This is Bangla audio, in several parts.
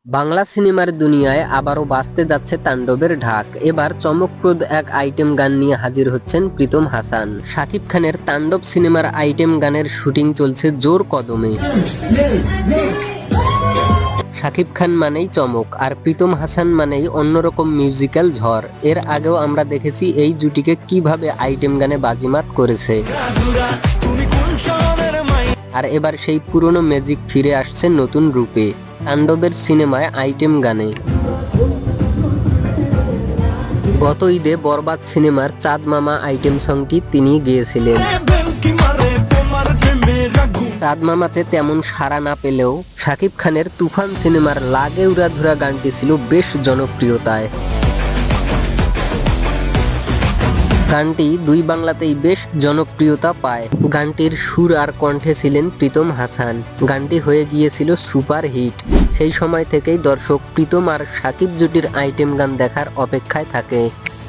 বাংলা সিনেমার দুনিয়ায় আবারও বাজতে যাচ্ছে তাণ্ডবের ঢাক। এবার চমকপ্রদ এক আইটেম গান নিয়ে হাজির হচ্ছেন প্রীতম হাসান। শাকিব খানের তাণ্ডব সিনেমার আইটেম গানের শুটিং চলছে জোর কদমে। শাকিব খান মানেই চমক, আর প্রীতম হাসান মানেই অন্যরকম মিউজিক্যাল ঝড়। এর আগেও আমরা দেখেছি এই জুটিকে কিভাবে আইটেম গানে বাজিমাত করেছে, আর এবার সেই পুরনো ম্যাজিক ফিরে আসছে নতুন রূপে তাণ্ডবের সিনেমায় আইটেম গানে। গত ঈদে বরবাদ সিনেমার চাঁদ মামা আইটেম সংটি তিনি গেয়েছিলেন। চাঁদ মামাতে তেমন সাড়া না পেলেও শাকিব খানের তুফান সিনেমার লাগে উড়াধুরা গানটি ছিল বেশ জনপ্রিয়তায়। গানটি দুই বাংলাতেই বেশ জনপ্রিয়তা পায়। গানটির সুর আর কণ্ঠে ছিলেন প্রীতম হাসান। গানটি হয়ে গিয়েছিল সুপার হিট। সেই সময় থেকেই দর্শক প্রীতম আর শাকিব জুটির আইটেম গান দেখার অপেক্ষায় থাকে।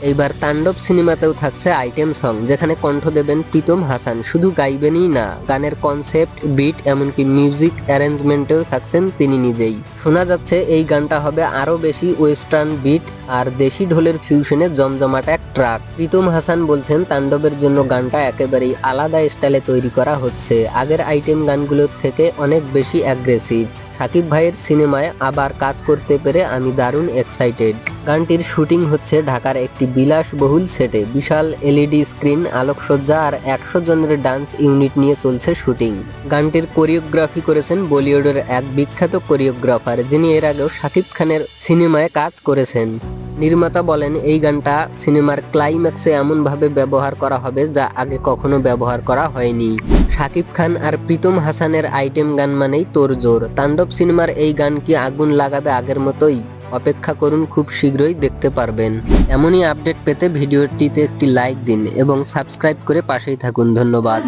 এইবার তাণ্ডব সিনেমাতেও থাকছে আইটেম সং, যেখানে কণ্ঠ দেবেন প্রীতম হাসান। শুধু গাইবেনই না, গানের কনসেপ্ট, বিট, এমনকি মিউজিক অ্যারেঞ্জমেন্টেও থাকছেন তিনি নিজেই। শোনা যাচ্ছে এই গানটা হবে আরো বেশি ওয়েস্টার্ন বিট আর দেশি ঢোলের ফিউশনে জমজমাট এক ট্রাক। প্রীতম হাসান বলছেন তাণ্ডবের জন্য গানটা একেবারেই আলাদা স্টাইলে তৈরি করা হচ্ছে, আগের আইটেম গানগুলোর থেকে অনেক বেশি অ্যাগ্রেসিভ। শাকিব ভাইয়ের সিনেমায় আবার কাজ করতে পেরে আমি দারুণ এক্সাইটেড। গানটির শুটিং হচ্ছে ঢাকার একটি বিলাসবহুল সেটে। বিশাল এলইডি স্ক্রিন, আলোকসজ্জা আর 100 জনের ডান্স ইউনিট নিয়ে চলছে শুটিং। গানটির কোরিওগ্রাফি করেছেন বলিউডের এক বিখ্যাত কোরিওগ্রাফার, যিনি এর আগেও শাকিব খানের সিনেমায় কাজ করেছেন। নির্মাতা বলেন এই গানটা সিনেমার ক্লাইম্যাক্সে এমনভাবে ব্যবহার করা হবে যা আগে কখনো ব্যবহার করা হয়নি। শাকিব খান আর প্রীতম হাসানের আইটেম গান মানেই তোড়জোড়। তাণ্ডব সিনেমার এই গান কি আগুন লাগাবে আগের মতোই? অপেক্ষা করুন, খুব শীঘ্রই দেখতে পারবেন। এমনই আপডেট পেতে ভিডিওটিতে একটি লাইক দিন এবং সাবস্ক্রাইব করে পাশেই থাকুন। ধন্যবাদ।